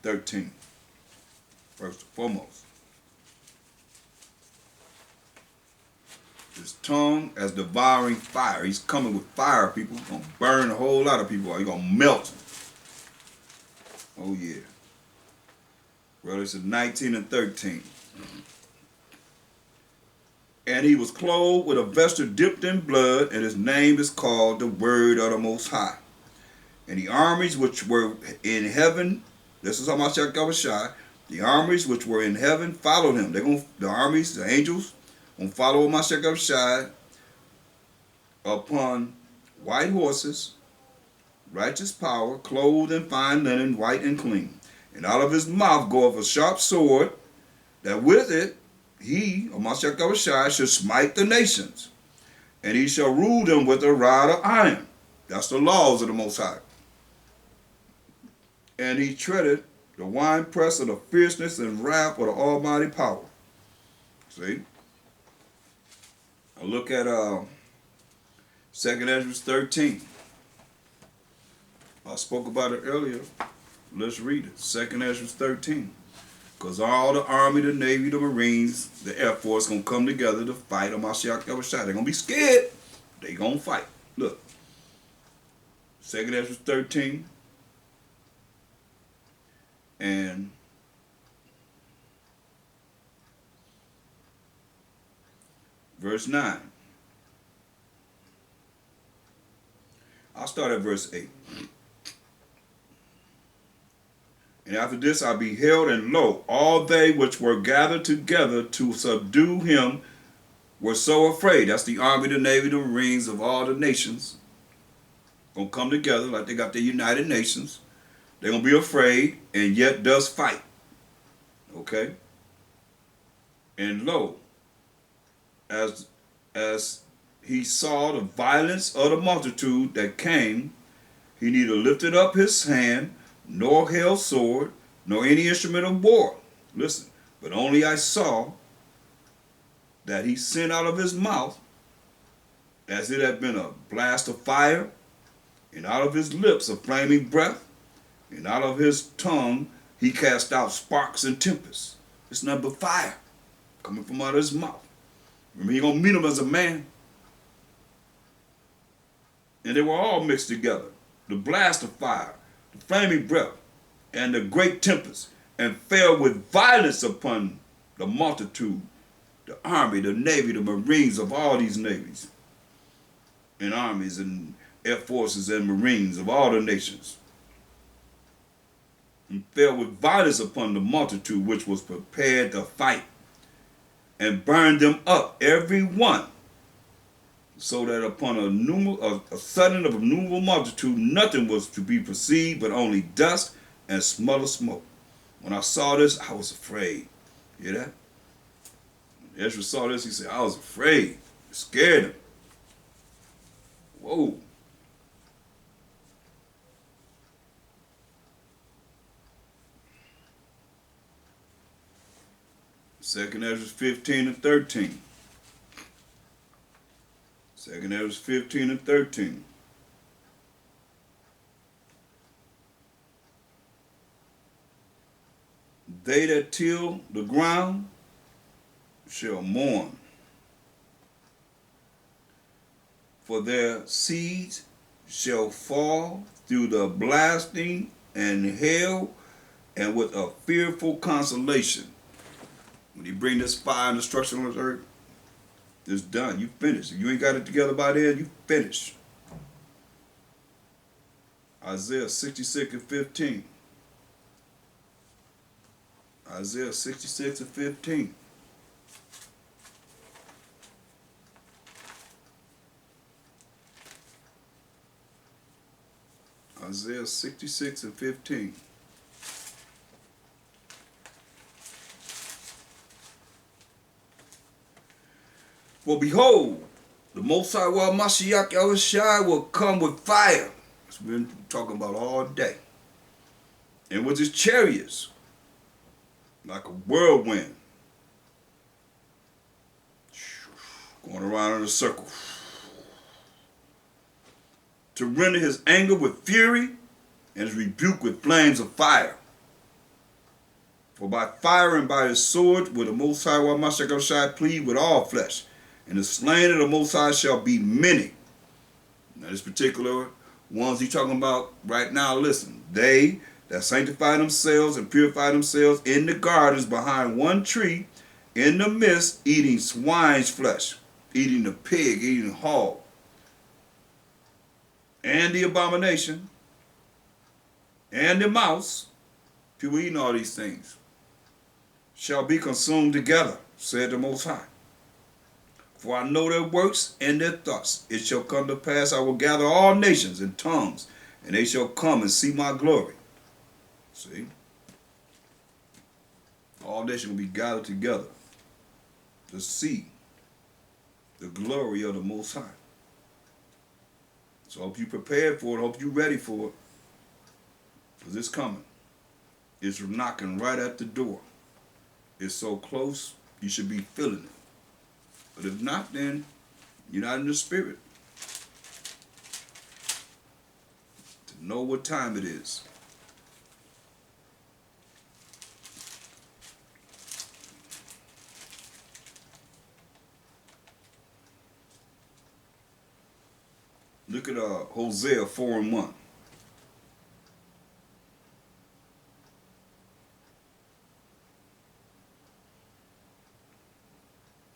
13. First and foremost. His tongue as devouring fire. He's coming with fire, people. He's going to burn a whole lot of people. He's going to melt them. Oh, yeah. Brothers, 19 and 13. And he was clothed with a vesture dipped in blood, and his name is called the Word of the Most High. And the armies which were in heaven, this is how much I got shy. The armies which were in heaven followed him. The armies, the angels, gonna follow Mashiach Shai upon white horses, righteous power, clothed in fine linen, white and clean. And out of his mouth goeth a sharp sword, that with it he, or Mashiach Shai, shall smite the nations, and he shall rule them with a rod of iron. That's the laws of the Most High. And he treaded the winepress of the fierceness and wrath of the Almighty power. See? Now look at 2nd Ezra 13. I spoke about it earlier. Let's read it. 2nd Ezra 13. Because all the Army, the Navy, the Marines, the Air Force going to come together to fight on Mashiach Yahushua. They're going to be scared. They're going to fight. Look. 2nd Ezra 13. And verse 9. I'll start at verse 8. And after this I beheld, and lo, all they which were gathered together to subdue him were so afraid. That's the Army, the Navy, the Marines of all the nations. Gonna come together like they got the United Nations. They're going to be afraid, and yet does fight. Okay? And lo, as he saw the violence of the multitude that came, he neither lifted up his hand, nor held sword, nor any instrument of war. Listen, but only I saw that he sent out of his mouth, as it had been a blast of fire, and out of his lips a flaming breath, and out of his tongue he cast out sparks and tempests. It's nothing but fire coming from out of his mouth. Remember, he gonna meet him as a man. And they were all mixed together. The blast of fire, the flaming breath, and the great tempest, and fell with violence upon the multitude, the Army, the Navy, the Marines of all these navies, and armies and air forces and Marines of all the nations. And fell with violence upon the multitude which was prepared to fight, and burned them up, every one, so that upon a sudden of a numerable multitude nothing was to be perceived but only dust and smell of smoke. When I saw this, I was afraid. You hear that? When Ezra saw this, he said, I was afraid. It scared him. Whoa. Second Ezra 15 and 13. 2nd Ezra 15 and 13. They that till the ground shall mourn, for their seeds shall fall through the blasting and hail, and with a fearful consolation. When you bring this fire and destruction on this earth, it's done. You finished. If you ain't got it together by then, you finished. Isaiah 66 and 15. Isaiah 66 and 15. Isaiah 66 and 15. For behold, the Most High Mashiach Yahushua will come with fire. That's what we've been talking about all day. And with his chariots, like a whirlwind, going around in a circle, to render his anger with fury and his rebuke with flames of fire. For by fire and by his sword will the Most High Wamashakashai plead with all flesh, and the slain of the Most High shall be many. Now this particular ones he's talking about right now, listen. They that sanctify themselves and purify themselves in the gardens behind one tree, in the midst, eating swine's flesh, eating the pig, eating the hog, and the abomination, and the mouse, people eating all these things, shall be consumed together, said the Most High. For I know their works and their thoughts. It shall come to pass, I will gather all nations and tongues, and they shall come and see my glory. See? All nations will be gathered together to see the glory of the Most High. So I hope you prepared for it. I hope you ready for it. Because it's coming. It's knocking right at the door. It's so close, you should be feeling it. But if not, then you're not in the spirit to know what time it is. Look at Hosea 4:1.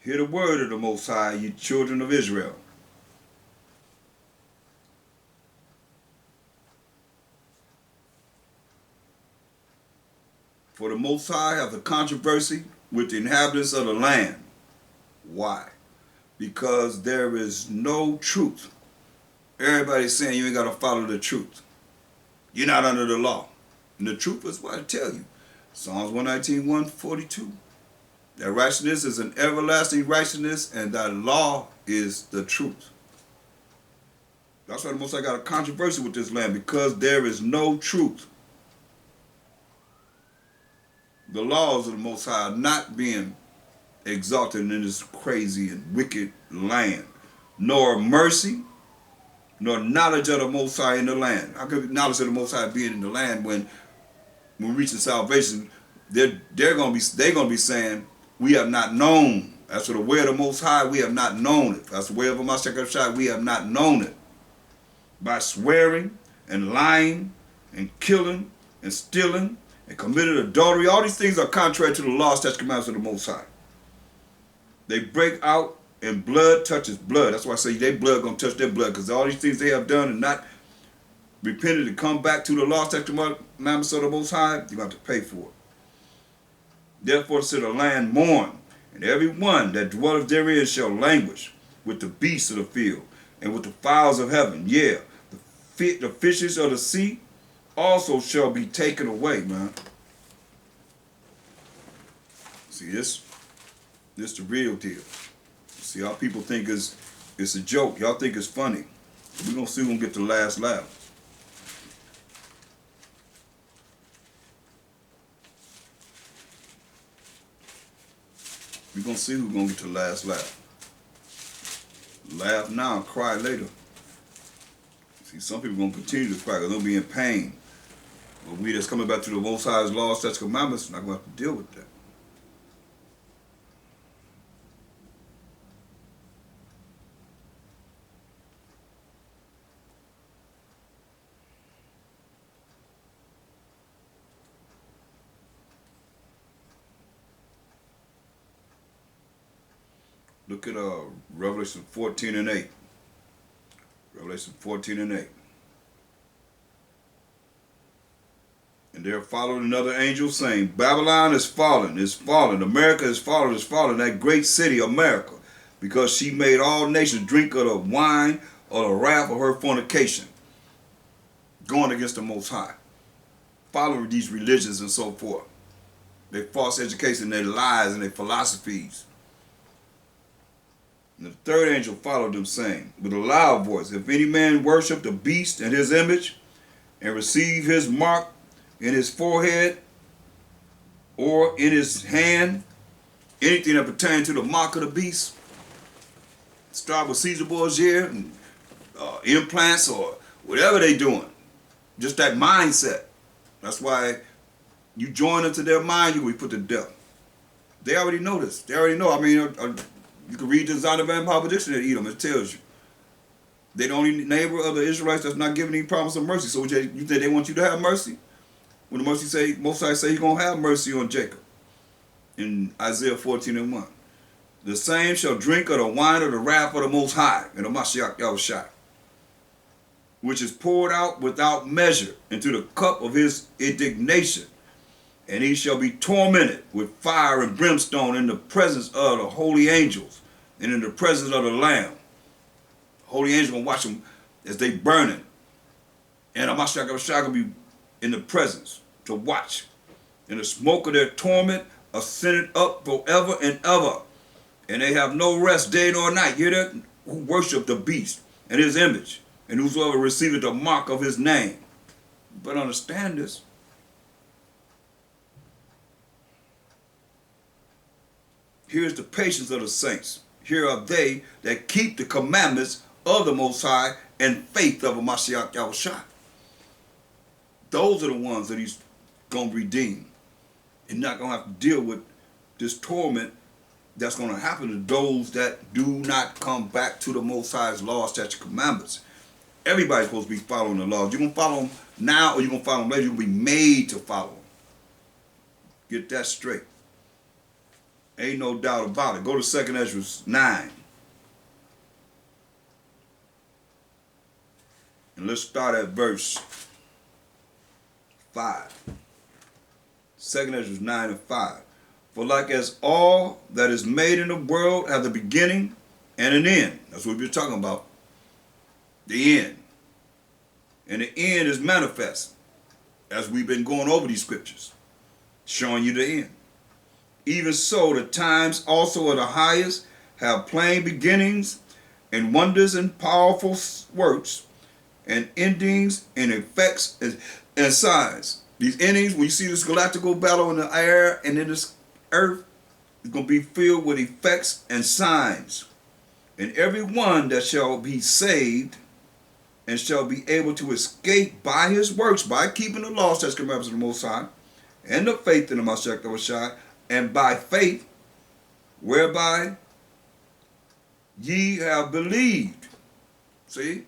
Hear the word of the Most High, you children of Israel. For the Most High hath a controversy with the inhabitants of the land. Why? Because there is no truth. Everybody's saying you ain't got to follow the truth. You're not under the law. And the truth is what I tell you. Psalms 119:142. That righteousness is an everlasting righteousness, and that law is the truth. That's why the Most High got a controversy with this land, because there is no truth. The laws of the Most High are not being exalted in this crazy and wicked land, nor mercy, nor knowledge of the Most High in the land. How could knowledge of the Most High being in the land when reaching salvation, they're gonna be saying, we have not known. That's for the way of the Most High, we have not known it. That's the way of Amashakashai, we have not known it. By swearing and lying and killing and stealing and committing adultery, all these things are contrary to the law, statutes, commandments of the Most High. They break out and blood touches blood. That's why I say their blood gonna touch their blood, because all these things they have done and not repented and come back to the law, statutes, commandments of the Most High, you're going to have to pay for it. Therefore shall the land mourn, and every one that dwelleth therein shall languish with the beasts of the field, and with the fowls of heaven. Yeah, the fishes of the sea also shall be taken away, man. See, this the real deal. See how people think it's a joke. Y'all think it's funny. We're going to see who's going to get the last laugh. We're going to see who's going to get the last laugh. Laugh now, cry later. See, some people are going to continue to cry because they'll be in pain. But we that's coming back to the Most High's law, statutes, commandments, not going to have to deal with that. Look at Revelation 14:8. Revelation 14:8. And there followed another angel saying, Babylon is fallen, is fallen. America is fallen, that great city, America, because she made all nations drink of the wine of the wrath of her fornication. Going against the Most High. Following these religions and so forth. Their false education, their lies, and their philosophies. And the third angel followed them, saying with a loud voice, if any man worship the beast and his image, and receive his mark in his forehead or in his hand, anything that pertains to the mark of the beast, start with Caesar Borgia and implants or whatever they doing, just that mindset. That's why you join into their mind, you will be put to death. They already know this. They already know. I mean, you can read the Zondervan Bible Dictionary, Edom. It tells you. They're the only neighbor of the Israelites that's not giving any promise of mercy. So you think they want you to have mercy? When the mercy say, Most High say he's going to have mercy on Jacob. In Isaiah 14:1. The same shall drink of the wine of the wrath of the Most High, and the Mashiach Yahushua, which is poured out without measure into the cup of his indignation. And he shall be tormented with fire and brimstone in the presence of the holy angels and in the presence of the Lamb. Holy angels going to watch them as they burning. And the Mashiach Yahushua going to be in the presence to watch. And the smoke of their torment ascended up forever and ever. And they have no rest day nor night. Hear that? Who worship the beast and his image, and whosoever receiveth the mark of his name. But understand this. Here's the patience of the saints. Here are they that keep the commandments of the Most High and faith of a Mashiach Yahushua. Those are the ones that he's going to redeem. And not going to have to deal with this torment that's going to happen to those that do not come back to the Most High's laws, statutes, commandments. Everybody's supposed to be following the laws. You're going to follow them now or you're going to follow them later. You're going to be made to follow them. Get that straight. Ain't no doubt about it. Go to 2 Ezra 9. And let's start at verse 5. 2 Ezra 9 and 5. For like as all that is made in the world have a beginning and an end. That's what we've been talking about. The end. And the end is manifest. As we've been going over these scriptures. Showing you the end. Even so, the times also of the highest have plain beginnings and wonders and powerful works and endings and effects and signs. These endings, when you see this galactical battle in the air and in this earth, is going to be filled with effects and signs. And every one that shall be saved and shall be able to escape by his works, by keeping the law, statutes, commandments of the Most High, and the faith in the Mashiach Yahushua, and by faith, whereby ye have believed. See?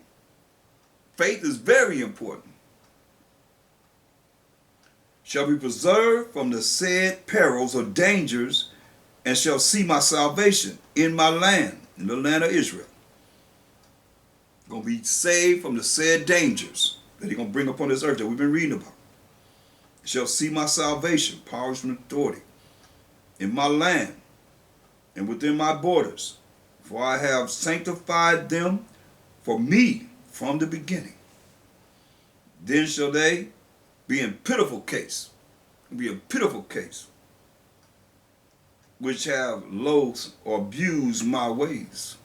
Faith is very important. Shall be preserved from the said perils or dangers, and shall see my salvation in my land, in the land of Israel. Going to be saved from the said dangers that he's going to bring upon this earth that we've been reading about. Shall see my salvation, powers from authority, in my land and within my borders, for I have sanctified them for me from the beginning. Then shall they be in pitiful case, which have loathed or abused my ways,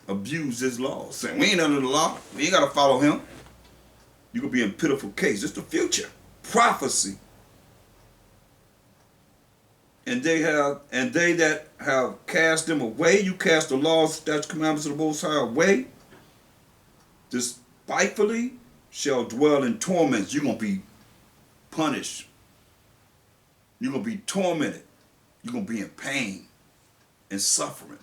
abused his laws, saying, we ain't under the law, we ain't got to follow him. You could be in pitiful case. It's the future. Prophecy. And they that have cast them away, you cast the laws, statutes, commandments of the Most High away, despitefully shall dwell in torments. You're going to be punished. You're going to be tormented. You're going to be in pain and suffering.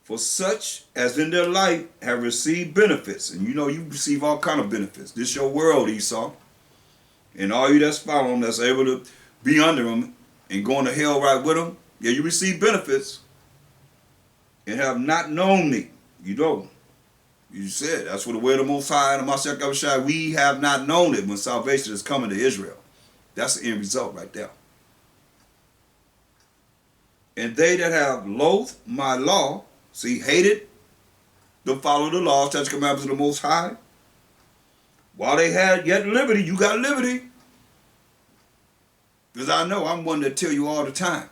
For such as in their life have received benefits. And you know you receive all kind of benefits. This your world, Esau. And all you that's following, that's able to be under them and going to hell right with them, yeah, you receive benefits and have not known me. You know. You said, that's what the way of the Most High and the Mashiach Yahushua, we have not known it when salvation is coming to Israel. That's the end result right there. And they that have loathed my law, see, hated to follow the law, statutes, commandments of the Most High, while they had yet liberty, you got liberty. Because I know I'm one that tell you all the time.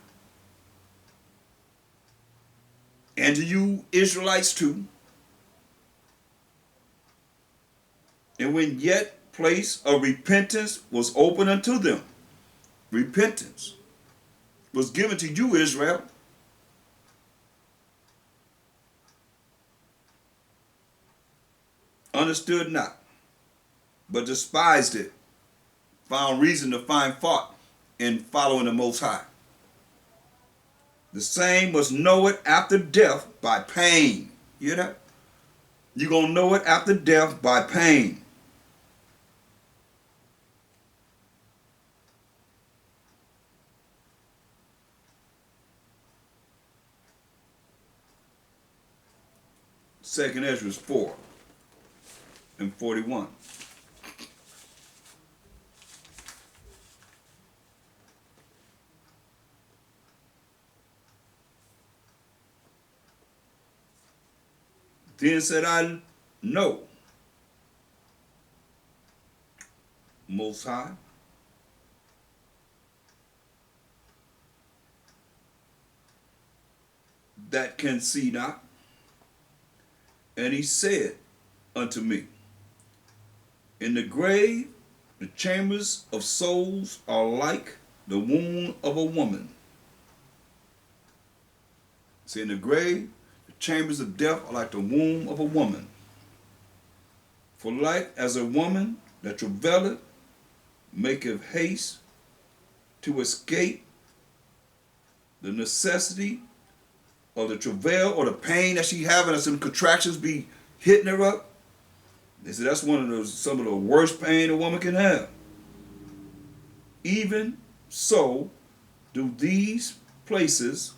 And to you Israelites too. And when yet place of repentance was open unto them, repentance was given to you, Israel. Understood not, but despised it, found reason to find fault in following the Most High. The same must know it after death by pain. You hear that? You're going to know it after death by pain. Second Ezra 4 and 41. Then said I, no, Most High, that can see not. And he said unto me, in the grave, the chambers of souls are like the womb of a woman. See, in the grave, the chambers of death are like the womb of a woman. For like as a woman that travaileth maketh haste to escape the necessity or the travail or the pain that she having, as some contractions be hitting her up. They said that's some of the worst pain a woman can have. Even so do these places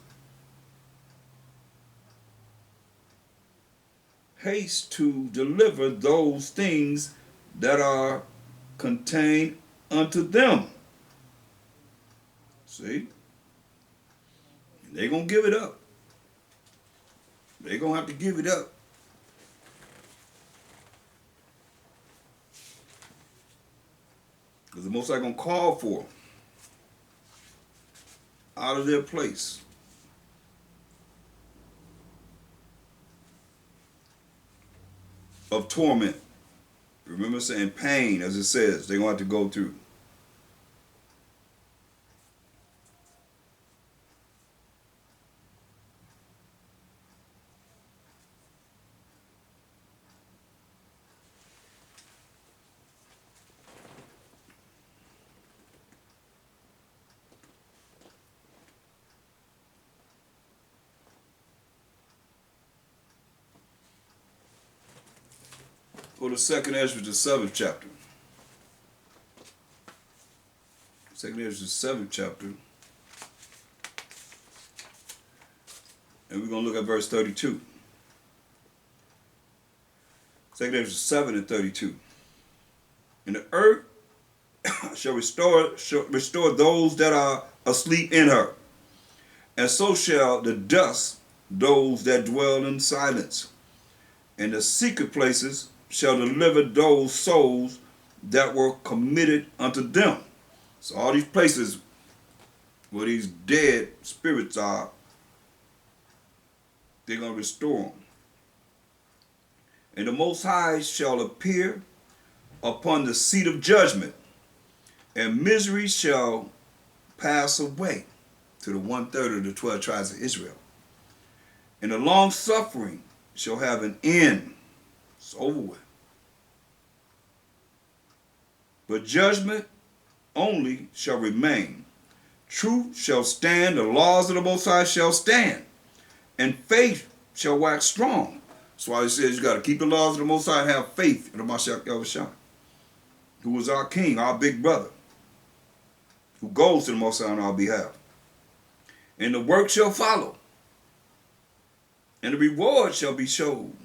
haste to deliver those things that are contained unto them. See? They're going to give it up. They're going to have to give it up. Because the Most High going to call for them out of their place. Of torment. Remember saying pain, as it says, they're going to have to go through. Go to 2nd Ezra, the 7th chapter. 2nd Ezra, the 7th chapter. And we're going to look at verse 32. 2nd Ezra 7 and 32. And the earth shall restore those that are asleep in her. And so shall the dust those that dwell in silence. And the secret places shall deliver those souls that were committed unto them. So all these places where these dead spirits are, they're going to restore them. And the Most High shall appear upon the seat of judgment, and misery shall pass away to the 1/3 of the 12 tribes of Israel. And the long suffering shall have an end. It's over with. But judgment only shall remain. Truth shall stand, the laws of the Most High shall stand, and faith shall wax strong. That's why he says you got to keep the laws of the Most High and have faith in the Mashiach Yahushua, who is our king, our big brother, who goes to the Most High on our behalf. And the work shall follow, and the reward shall be shown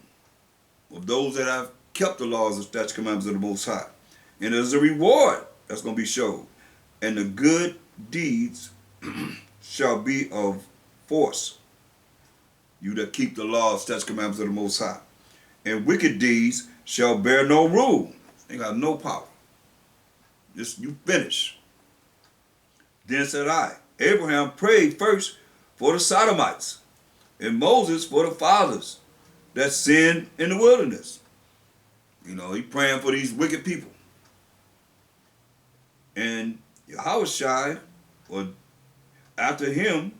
of those that have kept the laws and statutes commandments of the Most High. And there's a reward that's going to be shown. And the good deeds shall be of force. You that keep the laws, statutes, commandments of the Most High. And wicked deeds shall bear no rule. They got no power. Just you finish. Then said I, Abraham prayed first for the Sodomites, and Moses for the fathers that sinned in the wilderness. You know, he praying for these wicked people. And Yahushua, or after him,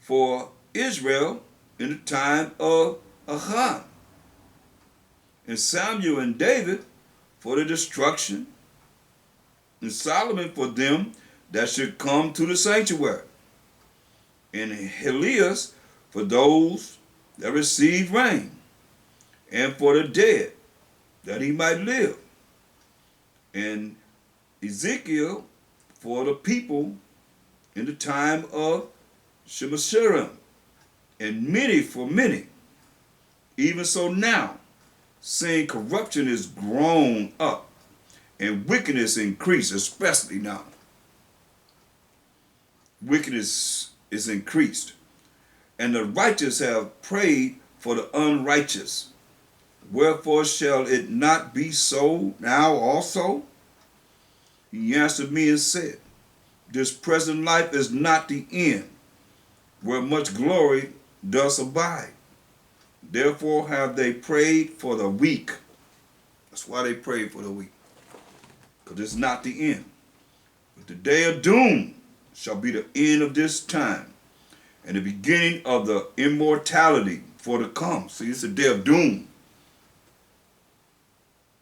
for Israel in the time of Ahab. And Samuel and David for the destruction and Solomon for them that should come to the sanctuary, and Helias for those that receive rain, and for the dead, that he might live, and Ezekiel for the people in the time of Shemashirem, and many for many. Even so now, seeing corruption is grown up, and wickedness increased, especially now. Wickedness is increased, and the righteous have prayed for the unrighteous. Wherefore shall it not be so now also? He answered me and said, this present life is not the end, where much glory does abide. Therefore have they prayed for the weak. That's why they prayed for the weak, because it's not the end. But the day of doom shall be the end of this time, and the beginning of the immortality for to come. See, it's the day of doom.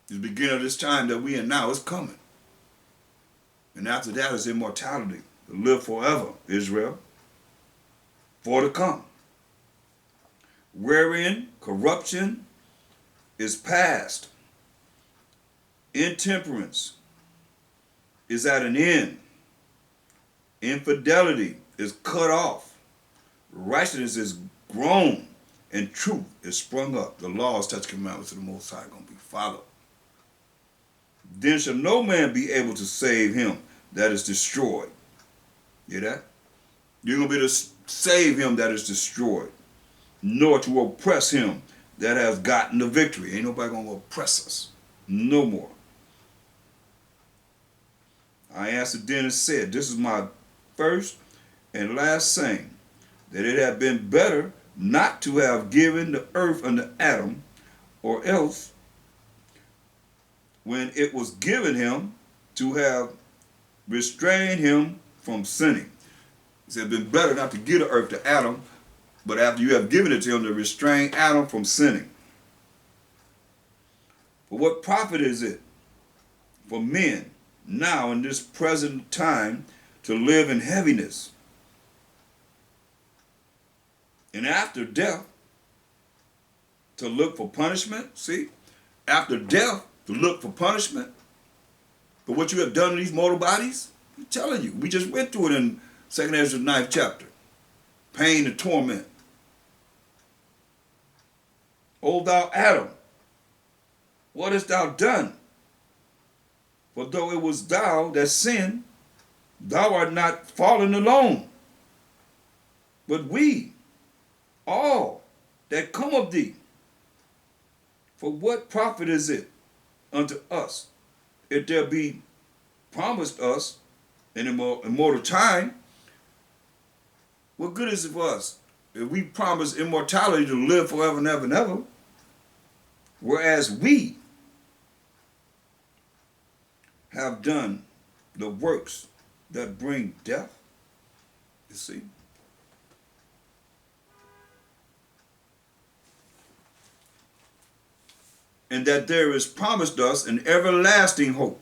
The beginning of this time that we in now is coming. And after that is immortality, to live forever, Israel, for to come. Wherein corruption is past, intemperance is at an end, infidelity is cut off, righteousness is grown, and truth is sprung up. The laws, touch commandments of the Most High are going to be followed. Then shall no man be able to save him that is destroyed. Hear that? You're going to be able to save him that is destroyed, nor to oppress him that has gotten the victory. Ain't nobody going to oppress us. No more. I answered then and said, this is my first and last saying, that it had been better not to have given the earth unto Adam, or else, when it was given him, to have restrained him from sinning. It said, it had been better not to give the earth to Adam, but after you have given it to him, to restrain Adam from sinning. For what profit is it for men now in this present time to live in heaviness? And after death, to look for punishment? See? After death, to look for punishment for what you have done to these mortal bodies? I'm telling you, we just went through it in 2 Ezra 9th chapter. Pain and torment. O thou Adam, what hast thou done? For though it was thou that sinned, thou art not fallen alone, but we, all that come of thee. For what profit is it unto us if there be promised us an immortal time? What good is it for us if we promise immortality to live forever and ever and ever, whereas we have done the works that bring death? You see? And that there is promised us an everlasting hope,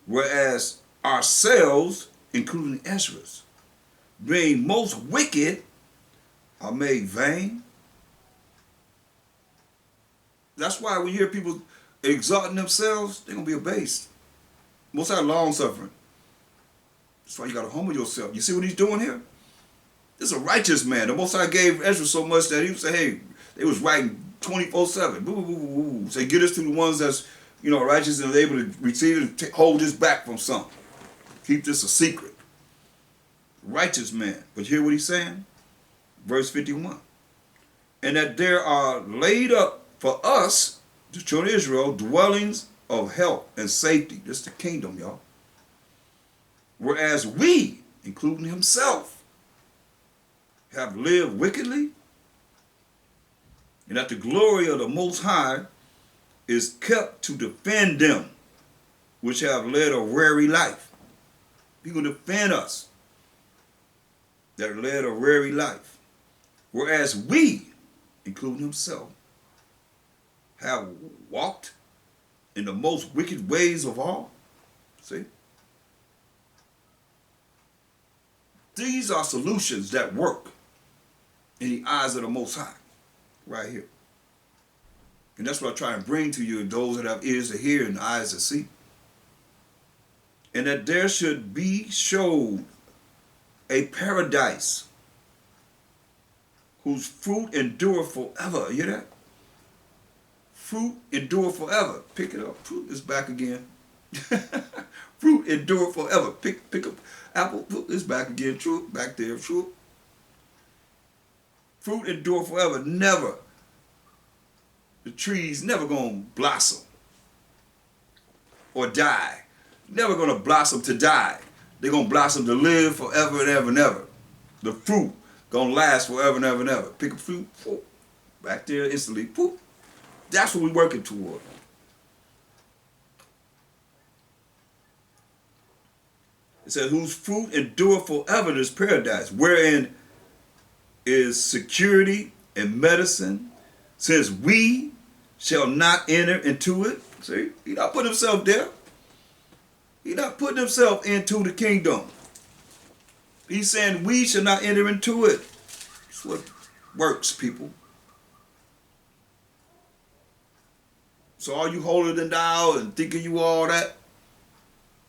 whereas ourselves, including Ezra's, being most wicked, are made vain. That's why when you hear people exalting themselves, they're going to be abased. Most are long suffering. That's why you got to humble yourself. You see what he's doing here? This is a righteous man. The Most High gave Ezra so much that he would say, hey, they was writing 24/7. Boo, boo, boo, boo, boo. Say, get us to the ones that's, righteous and able to receive it and hold this back from something. Keep this a secret. Righteous man. But hear what he's saying? Verse 51. And that there are laid up for us, the children of Israel, dwellings of health and safety. This is the kingdom, y'all. Whereas we, including himself, have lived wickedly, and that the glory of the Most High is kept to defend them which have led a weary life. He will defend us that have led a weary life. Whereas we, including himself, have walked in the most wicked ways of all. See? These are solutions that work in the eyes of the Most High, right here. And that's what I try and bring to you, those that have ears to hear and eyes to see. And that there should be showed a paradise whose fruit endure forever. You hear that? Fruit endure forever. Pick it up. Fruit is back again. Fruit endure forever. Pick up apple. Fruit is back again. Fruit back there. Fruit. Fruit endure forever. Never. The trees never gonna blossom or die. Never gonna blossom to die. They're gonna blossom to live forever and ever and ever. The fruit gonna last forever and ever and ever. Pick a fruit, whoop, back there instantly, whoop. That's what we're working toward. It says, whose fruit endure forever in this paradise, wherein is security and medicine, since we shall not enter into it. See, he not putting himself there. He not putting himself into the kingdom. He's saying we shall not enter into it. That's what works, people. So all you holier than thou and thinking you all that,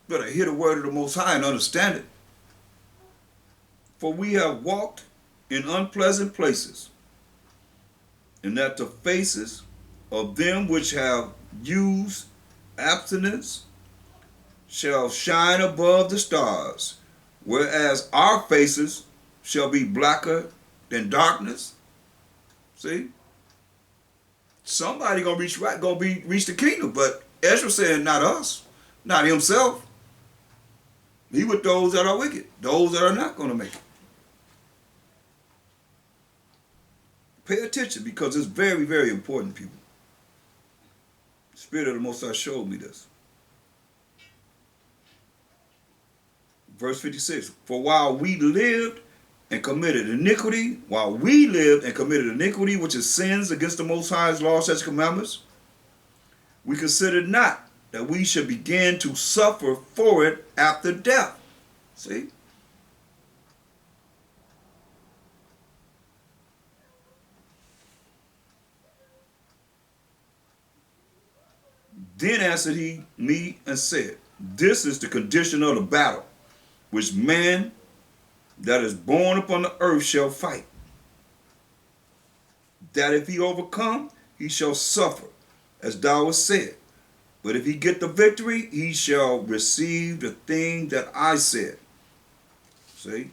better hear the word of the Most High and understand it. For we have walked in unpleasant places, and that the faces of them which have used abstinence shall shine above the stars, whereas our faces shall be blacker than darkness. See? Somebody gonna reach the kingdom, but Ezra said not us, not himself. He with those that are wicked, those that are not gonna make it. Pay attention, because it's very, very important, people. The Spirit of the Most High showed me this. Verse 56, for while we lived and committed iniquity, which is sins against the Most High's law, such commandments, we considered not that we should begin to suffer for it after death. See? Then answered he me and said, this is the condition of the battle, which man that is born upon the earth shall fight. That if he overcome, he shall suffer, as thou hast said. But if he get the victory, he shall receive the thing that I said. See?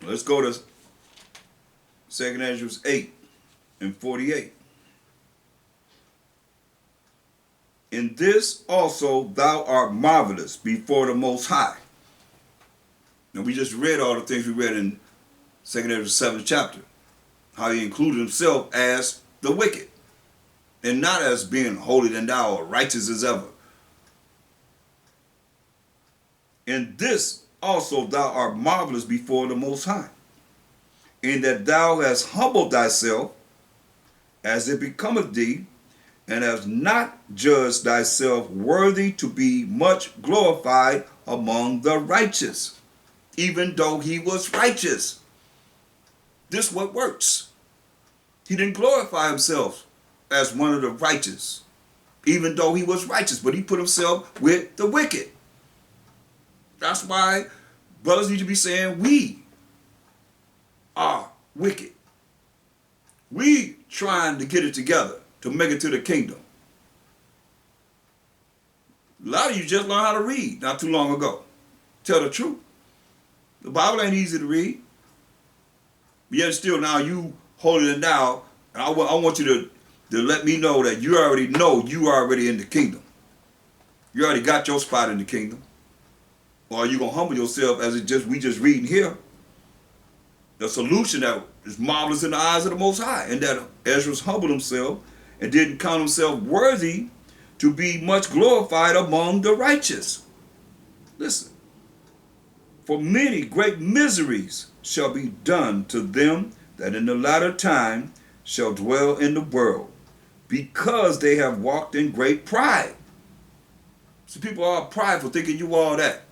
Let's go to 2 Ezra 8 and 48. In this also thou art marvelous before the Most High. Now we just read all the things we read in 2 Ezra 7th chapter. How he included himself as the wicked, and not as being holy than thou or righteous as ever. In this also thou art marvelous before the Most High, in that thou hast humbled thyself as it becometh thee, and hast not judged thyself worthy to be much glorified among the righteous, even though he was righteous. This is what works. He didn't glorify himself as one of the righteous, even though he was righteous, but he put himself with the wicked. That's why brothers need to be saying we are wicked. We trying to get it together to make it to the kingdom. A lot of you just learned how to read not too long ago. Tell the truth. The Bible ain't easy to read. Yet still now you hold it down. And I want you to let me know that you already know you are already in the kingdom. You already got your spot in the kingdom. Or are you going to humble yourself as we just reading here? The solution that is marvelous in the eyes of the Most High. And that Ezra's humbled himself and didn't count himself worthy to be much glorified among the righteous. Listen. For many great miseries shall be done to them that in the latter time shall dwell in the world, because they have walked in great pride. So people are prideful, thinking you all that.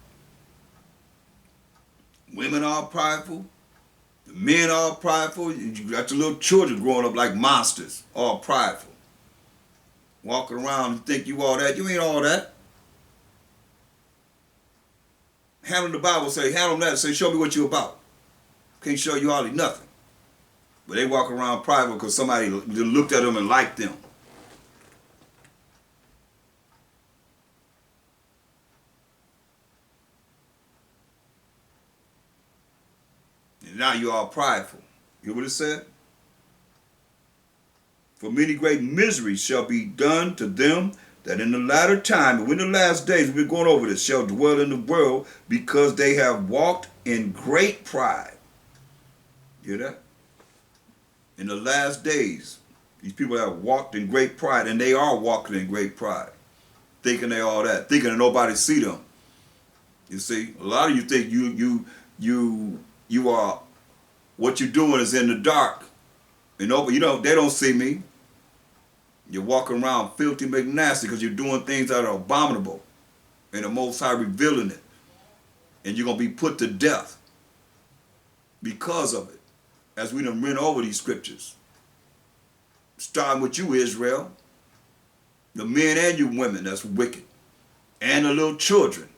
Women are prideful. The men are prideful. You got your little children growing up like monsters, all prideful. Walking around and think you all that. You ain't all that. Handle the Bible, say, handle that, say, show me what you about. Can't show you hardly nothing. But they walk around prideful because somebody looked at them and liked them. And now you are prideful. You hear what it said? For many great miseries shall be done to them that in the latter time, and in the last days, we're going over this, shall dwell in the world because they have walked in great pride. You hear that? In the last days, these people have walked in great pride, and they are walking in great pride, thinking they all that, thinking that nobody see them. You see, a lot of you think you are, what you're doing is in the dark. You know, but they don't see me. You're walking around filthy, McNasty because you're doing things that are abominable, and the Most High revealing it, and you're gonna be put to death because of it. As we done ran over these scriptures, starting with you, Israel, the men and you women that's wicked, and the little children.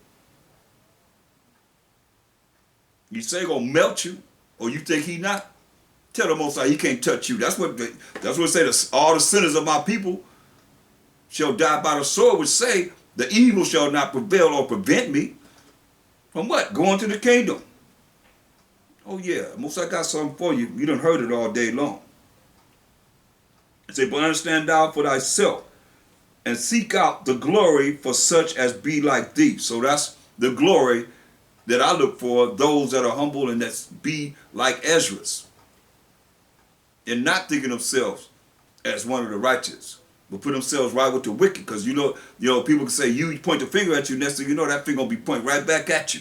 You say he gonna melt you, or you think he not? Tell the Most High he can't touch you. That's what it say. All the sinners of my people shall die by the sword, which say the evil shall not prevail or prevent me from what? Going to the kingdom. Oh yeah, Most High got something for you. You done heard it all day long. It say, but understand thou for thyself, and seek out the glory for such as be like thee. So that's the glory that I look for, those that are humble and that be like Ezra's. And not thinking themselves as one of the righteous, but put themselves right with the wicked. Because you know, people can say, you point the finger at you, next thing you know, that finger gonna be pointing right back at you.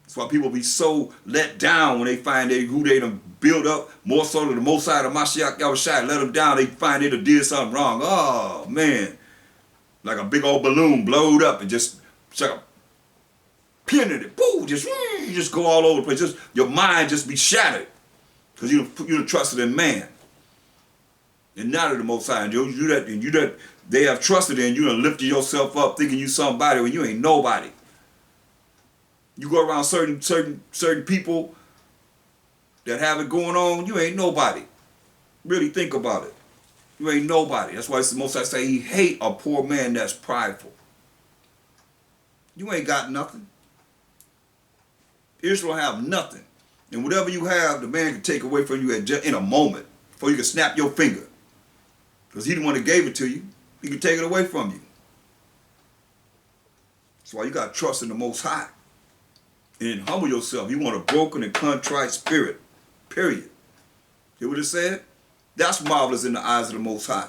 That's why people be so let down when they find who they done build up, more so than the Most High of Mashiach Yahushua, let them down, they find they done did something wrong. Oh, man. Like a big old balloon blowed up and just like a pin in it. Boom, you just go all over the place. Just your mind just be shattered. Because you done trusted in man. And not in the Most High. And you that they have trusted in, you done lifted yourself up thinking you somebody when you ain't nobody. You go around certain people that have it going on, you ain't nobody. Really think about it. You ain't nobody. That's why the Most High say he hate a poor man that's prideful. You ain't got nothing. Israel have nothing. And whatever you have, the man can take away from you in a moment before you can snap your finger. Because he the one that gave it to you. He can take it away from you. That's why you got to trust in the Most High. And humble yourself. You want a broken and contrite spirit. Period. Hear what it said? That's marvelous in the eyes of the Most High.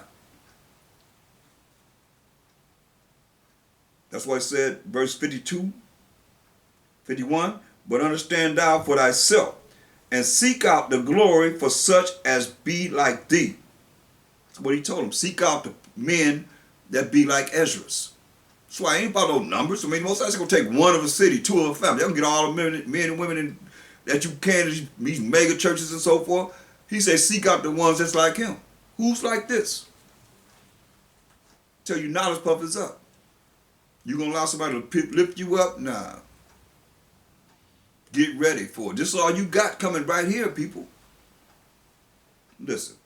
That's why it said, verse 52, 51, but understand thou for thyself, and seek out the glory for such as be like thee. That's what he told him. Seek out the men that be like Ezra's. That's why I ain't about no numbers. I mean, most times it's going to take one of a city, two of a family. They'll get all the men and women that you can, these mega churches and so forth. He said, seek out the ones that's like him. Who's like this? Tell you knowledge puff is up. You going to allow somebody to lift you up? Nah. Get ready for it. This is all you got coming right here, people. Listen.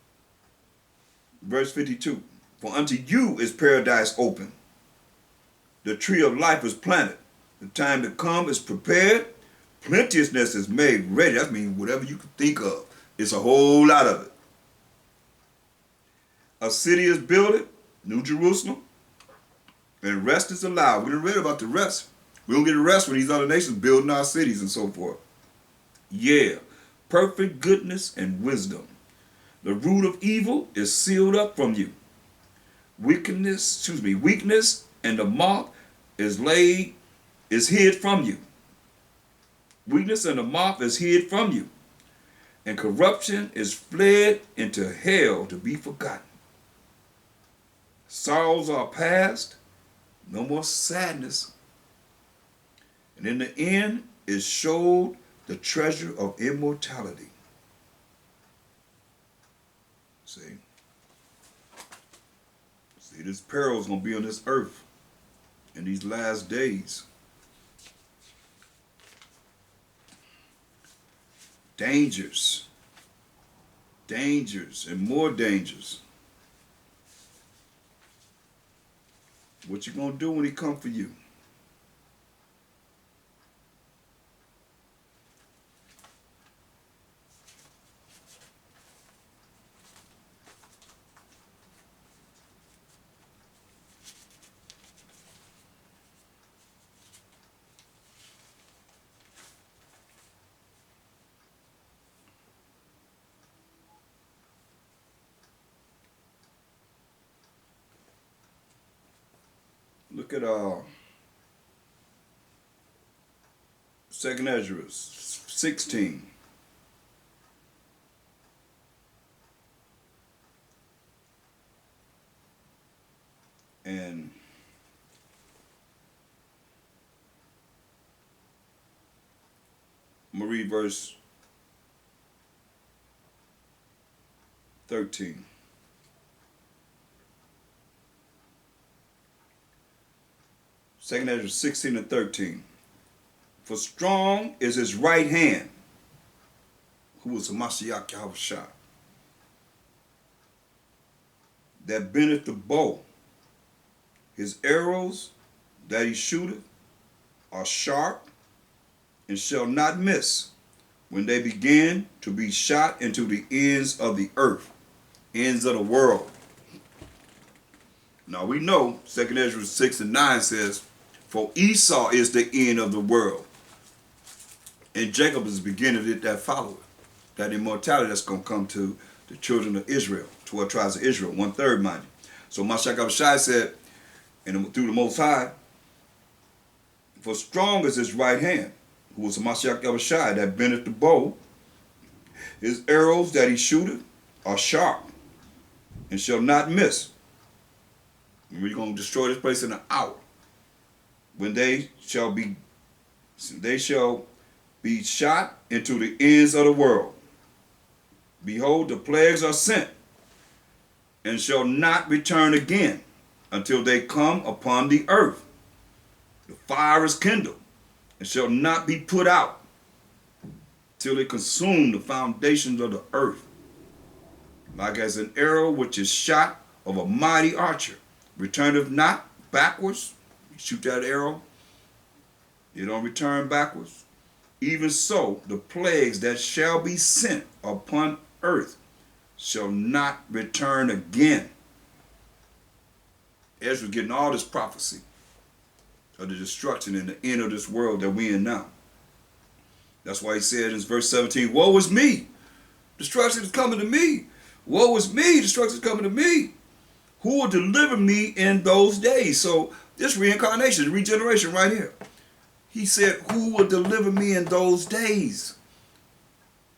Verse 52. For unto you is paradise open. The tree of life is planted. The time to come is prepared. Plenteousness is made ready. That means whatever you can think of. It's a whole lot of it. A city is builded, New Jerusalem, and rest is allowed. We done read about the rest. We don't get a rest when these other nations building our cities and so forth. Yeah, perfect goodness and wisdom. The root of evil is sealed up from you. Weakness and the moth is hid from you. Weakness and the moth is hid from you. And corruption is fled into hell to be forgotten. Sorrows are past, no more sadness. And in the end, it showed the treasure of immortality. See, this peril is going to be on this earth in these last days. Dangers, and more dangers. What you gonna do when he come for you? Look at 2nd Ezra 16. And I'm going to read verse 13. Second Ezra 16 and 13. For strong is his right hand, who is a Mashiach Yahushua, that bendeth the bow. His arrows that he shooteth are sharp and shall not miss when they begin to be shot into the ends of the earth, ends of the world. Now we know 2nd Ezra 6 and 9 says, for Esau is the end of the world, and Jacob is the beginning of it that followeth. That immortality that's going to come to the children of Israel, 12 tribes of Israel, 1/3, mind you. So Mashiach Abishai said, and through the Most High, for strong is his right hand, who is Mashiach Abishai, that bendeth the bow. His arrows that he shooteth are sharp and shall not miss. We're going to destroy this place in an hour. When they shall be shot into the ends of the world. Behold, the plagues are sent, and shall not return again until they come upon the earth. The fire is kindled, and shall not be put out till it consume the foundations of the earth. Like as an arrow which is shot of a mighty archer, returneth not backwards. You shoot that arrow, you don't return backwards. Even so, the plagues that shall be sent upon earth shall not return again. Ezra getting all this prophecy of the destruction and the end of this world that we in now. That's why he said in verse 17, woe is me, destruction is coming to me. Woe is me, destruction is coming to me. Who will deliver me in those days? So this reincarnation, regeneration right here. He said, who will deliver me in those days?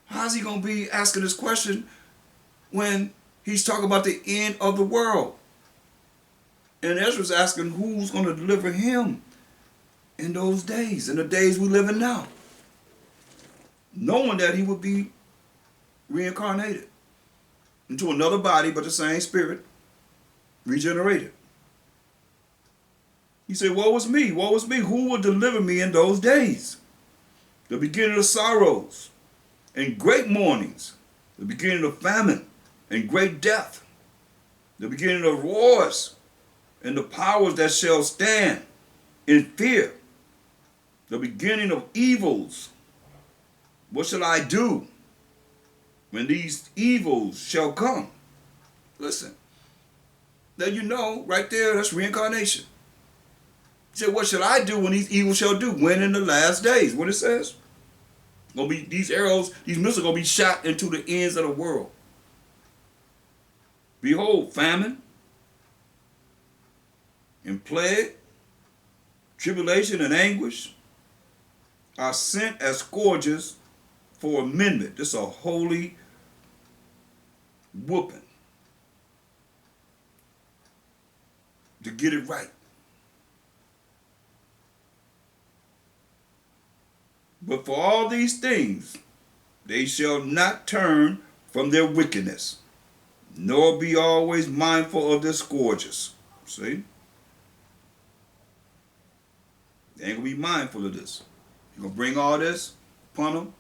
How's he going to be asking this question when he's talking about the end of the world? And Ezra's asking who's going to deliver him in those days, in the days we live in now, knowing that he would be reincarnated into another body, but the same spirit, regenerated. He said, woe is me, who will deliver me in those days? The beginning of sorrows and great mournings, the beginning of famine and great death, the beginning of wars and the powers that shall stand in fear, the beginning of evils. What shall I do when these evils shall come? Listen, then you know right there, that's reincarnation. He said, what shall I do when these evils shall do? When in the last days? What it says? Gonna be these arrows, these missiles are gonna be shot into the ends of the world. Behold, famine and plague, tribulation and anguish are sent as scourges for amendment. This is a holy whooping to get it right. But for all these things they shall not turn from their wickedness, nor be always mindful of their scourges. See? They ain't gonna be mindful of this. You're gonna bring all this upon them.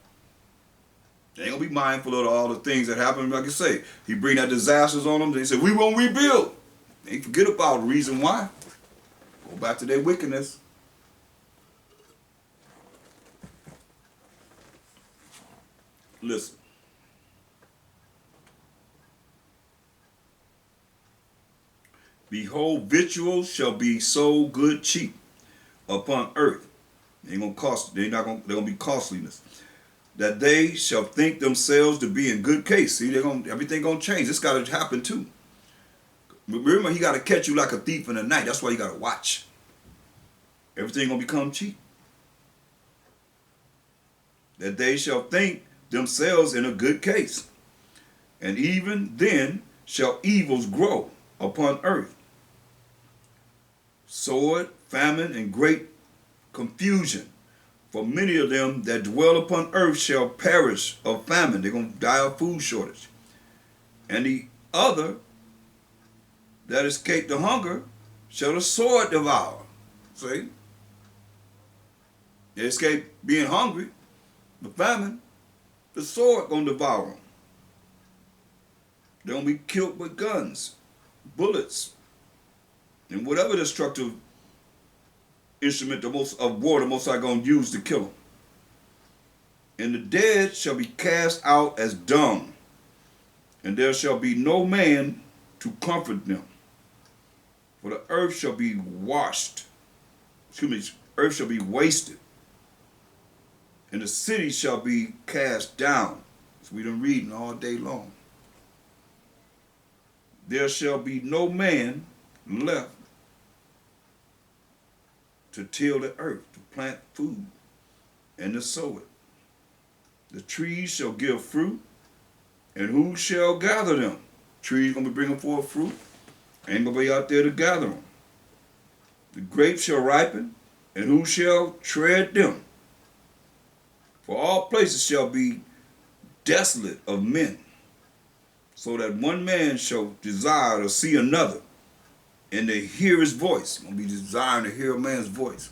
They ain't gonna be mindful of all the things that happen. Like I say, he bring that disasters on them. They say, we won't rebuild. They forget about the reason why. Go back to their wickedness. Listen. Behold, victuals shall be sold good cheap upon earth. They ain't gonna cost. They're gonna be costliness. That they shall think themselves to be in good case. See, everything gonna change. This gotta happen too. Remember, he gotta catch you like a thief in the night. That's why you gotta watch. Everything gonna become cheap. That they shall think themselves in a good case. And even then shall evils grow upon earth. Sword, famine, and great confusion. For many of them that dwell upon earth shall perish of famine. They're going to die of food shortage. And the other that escape the hunger shall the sword devour. See? They escape being hungry, the famine, the sword going to devour them. They're going to be killed with guns, bullets, and whatever destructive instrument of war the Most High going to use to kill them. And the dead shall be cast out as dung, and there shall be no man to comfort them. For the earth shall be earth shall be wasted, and the city shall be cast down. So we done reading all day long. There shall be no man left to till the earth, to plant food, and to sow it. The trees shall give fruit, and who shall gather them? Trees going to be bringing forth fruit, ain't going to be out there to gather them. The grapes shall ripen, and who shall tread them? For all places shall be desolate of men, so that one man shall desire to see another, and to hear his voice. Going to be desiring to hear a man's voice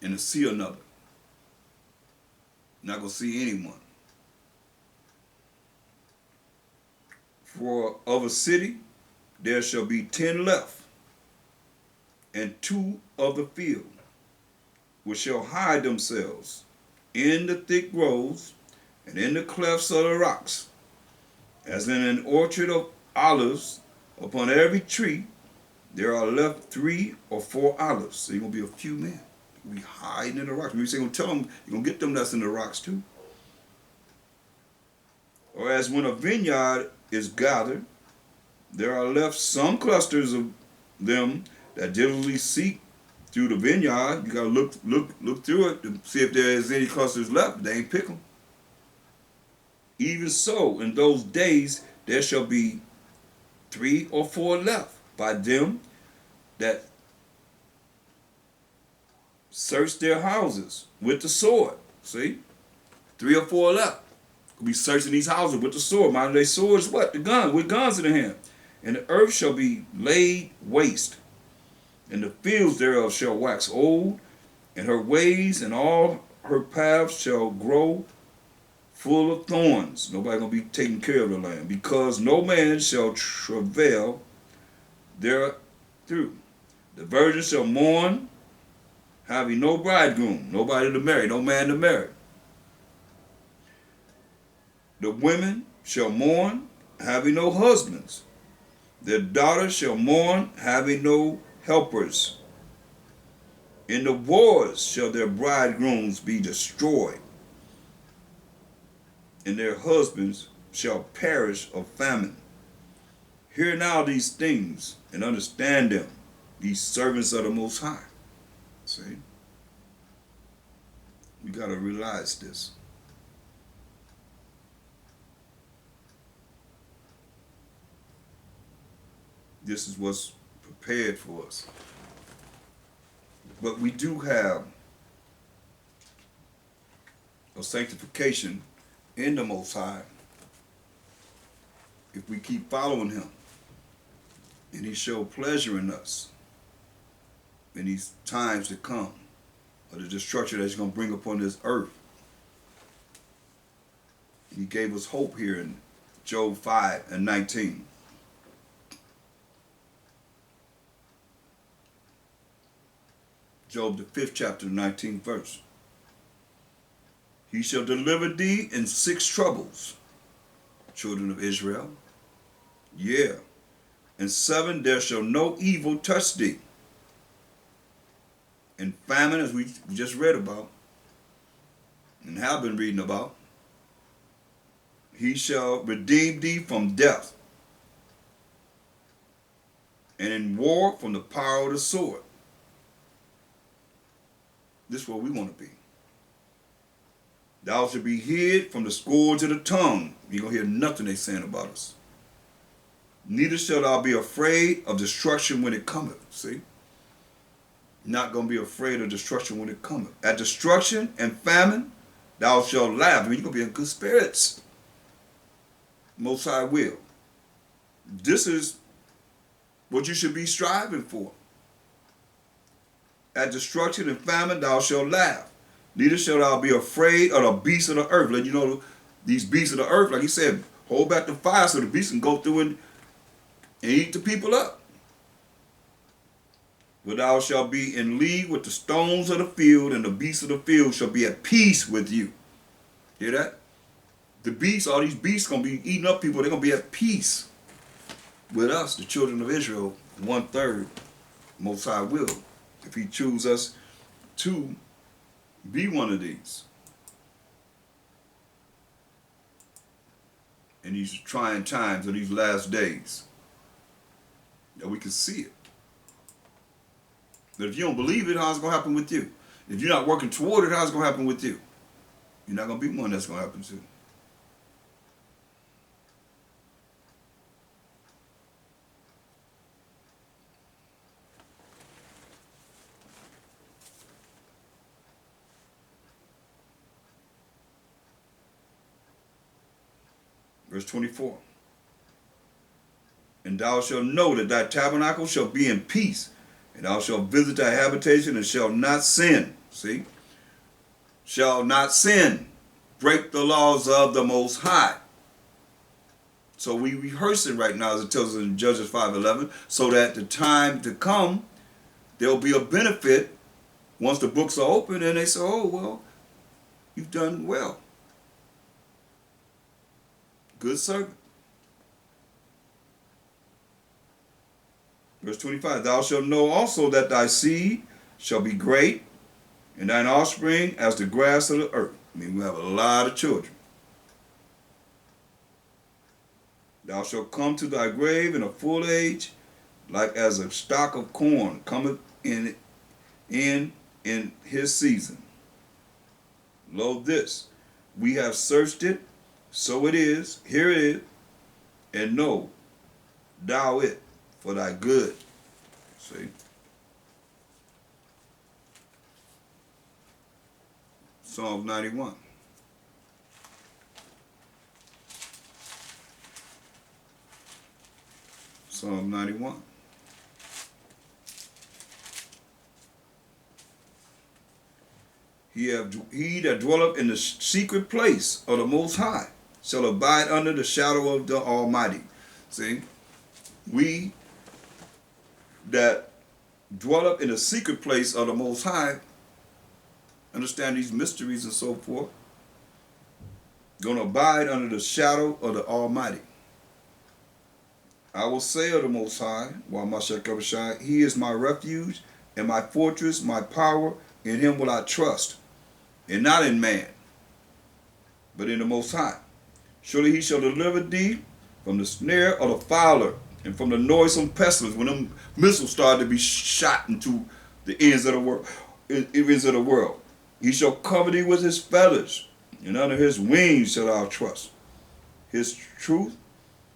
and to see another. Not going to see anyone. For of a city there shall be 10 left, and 2 of the field, which shall hide themselves in the thick groves and in the clefts of the rocks, as in an orchard of olives. Upon every tree there are left 3 or 4 olives. So you're going to be a few men. You're going to be hiding in the rocks. You're going to tell them, you're going to get them that's in the rocks too. Or as when a vineyard is gathered, there are left some clusters of them that diligently seek through the vineyard. You got to look through it to see if there is any clusters left. They ain't pick them. Even so, in those days there shall be 3 or 4 left by them that search their houses with the sword. See? 3 or 4 left. Could be searching these houses with the sword. Mind their swords what? The gun, with guns in their hand. And the earth shall be laid waste, and the fields thereof shall wax old, and her ways and all her paths shall grow full of thorns. Nobody gonna be taking care of the land, because no man shall travail therethrough. The virgin shall mourn, having no bridegroom, nobody to marry, no man to marry. The women shall mourn, having no husbands. Their daughters shall mourn, having no helpers. In the wars shall their bridegrooms be destroyed, and their husbands shall perish of famine. Hear now these things, and understand them, these servants of the Most High. See? We got to realize this. This is what's prepared for us. But we do have of sanctification in the Most High if we keep following him. And he showed pleasure in us in these times to come, of the destruction that he's going to bring upon this earth. He gave us hope here in Job 5:19. Job, the 5th chapter, 19th verse. He shall deliver thee in 6 troubles, children of Israel. Yeah. In 7 there shall no evil touch thee. In famine, as we just read about, and have been reading about, he shall redeem thee from death, and in war from the power of the sword. This is where we want to be. Thou shalt be hid from the scourge of the tongue. You're going to hear nothing they saying about us. Neither shalt thou be afraid of destruction when it cometh. See? Not going to be afraid of destruction when it cometh. At destruction and famine, thou shalt laugh. I mean, you're going to be in good spirits. Most High will. This is what you should be striving for. At destruction and famine, thou shalt laugh. Neither shalt thou be afraid of the beasts of the earth. Let you know these beasts of the earth, like he said, hold back the fire so the beasts can go through and eat the people up. But thou shalt be in league with the stones of the field, and the beasts of the field shall be at peace with you. Hear that? The beasts, all these beasts going to be eating up people. They're going to be at peace with us, the children of Israel, 1/3, Most High will, if he choose us to be one of these. In these trying times of these last days, that we can see it. But if you don't believe it, how's it going to happen with you? If you're not working toward it, how's it going to happen with you? You're not going to be one that's going to happen to. Verse 24. And thou shalt know that thy tabernacle shall be in peace, and thou shalt visit thy habitation, and shalt not sin. See? Shall not sin. Break the laws of the Most High. So we rehearsing right now, as it tells us in Judges 5:11, so that the time to come, there'll be a benefit once the books are open, and they say, oh, well, you've done well. Good servant. Verse 25, thou shalt know also that thy seed shall be great, and thine offspring as the grass of the earth. I mean, we have a lot of children. Thou shalt come to thy grave in a full age, like as a stock of corn cometh in his season. Lo, this, we have searched it, so it is, here it is, and know thou it for thy good. See? Psalm 91. Psalm 91. He that dwelleth in the secret place of the Most High shall abide under the shadow of the Almighty. See? We that dwelleth in the secret place of the Most High, understand these mysteries and so forth, going to abide under the shadow of the Almighty. I will say of the Most High, while my Shekabashai, he is my refuge and my fortress, my power, in him will I trust, and not in man, but in the Most High. Surely he shall deliver thee from the snare of the fowler, and from the noisome pestilence, when them missiles started to be shot into the ends of the world. He shall cover thee with his feathers, and under his wings shalt thou trust. His truth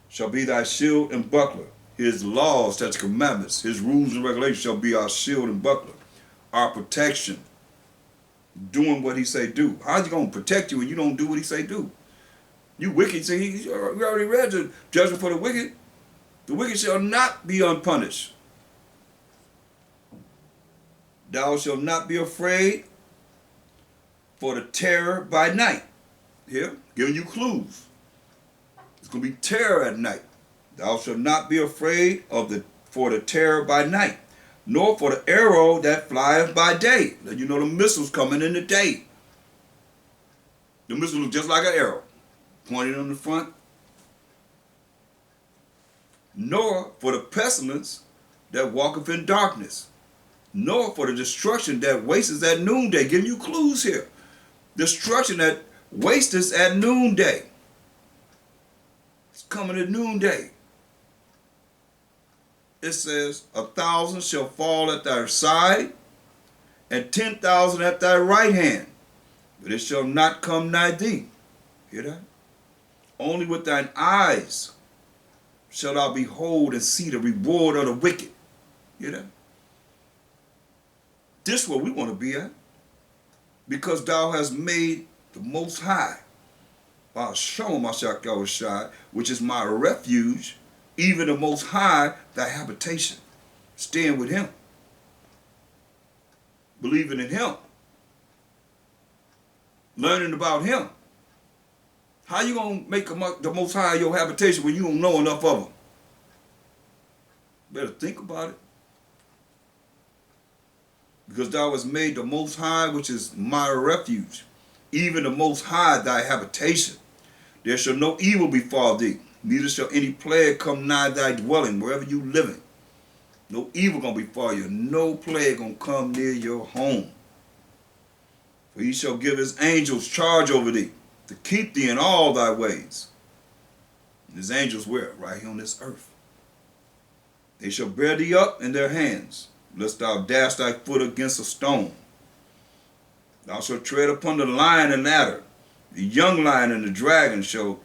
shall be thy shield and buckler. His laws, statutes, commandments, his rules and regulations shall be our shield and buckler, our protection. doing what he say do. How's he going to protect you when you don't do what he say do? You wicked, see, we already read the judgment for the wicked. The wicked shall not be unpunished. Thou shalt not be afraid for the terror by night. Here, giving you clues. It's going to be terror at night. Thou shalt not be afraid for the terror by night, nor for the arrow that flieth by day. Let you know the missiles coming in the day. The missile look just like an arrow, pointed on the front. Nor for the pestilence that walketh in darkness, nor for the destruction that wasteth at noonday. Giving you clues here. Destruction that wasteth at noonday. It's coming at noonday. It says, 1,000 shall fall at thy side, and 10,000 at thy right hand, but it shall not come nigh thee. Hear that? Only with thine eyes shall thou behold and see the reward of the wicked. Hear that? This is where we want to be at. Because thou hast made the Most High, which is my refuge, even the Most High, thy habitation. Staying with him. Believing in him. Learning about him. How you going to make the Most High your habitation when you don't know enough of him? Better think about it. Because thou hast made the Most High, which is my refuge, even the Most High thy habitation. There shall no evil befall thee, neither shall any plague come nigh thy dwelling, wherever you living. No evil gonna befall you. No plague gonna come near your home. For he shall give his angels charge over thee, to keep thee in all thy ways. And his angels where? Right here on this earth. They shall bear thee up in their hands, lest thou dash thy foot against a stone. Thou shalt tread upon the lion and adder, the young lion and the dragon shall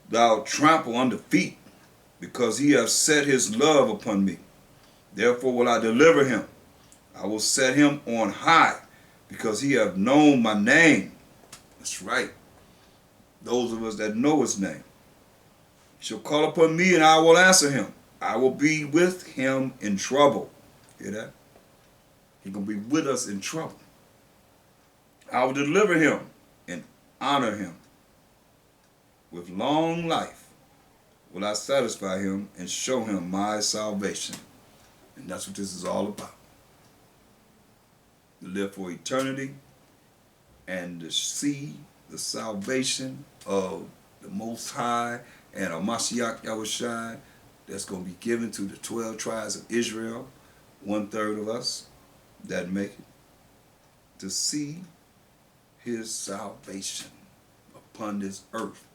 thou trample under feet, because he hath set his love upon me. Therefore will I deliver him. I will set him on high, because he hath known my name. That's right. Those of us that know his name. He shall call upon me, and I will answer him. I will be with him in trouble. Hear that? He's going to be with us in trouble. I will deliver him and honor him. With long life will I satisfy him and show him my salvation. And that's what this is all about. To live for eternity and to see the salvation of the Most High and of Mashiach Yahushua that's going to be given to the 12 tribes of Israel, 1/3 of us that make it, to see his salvation upon this earth.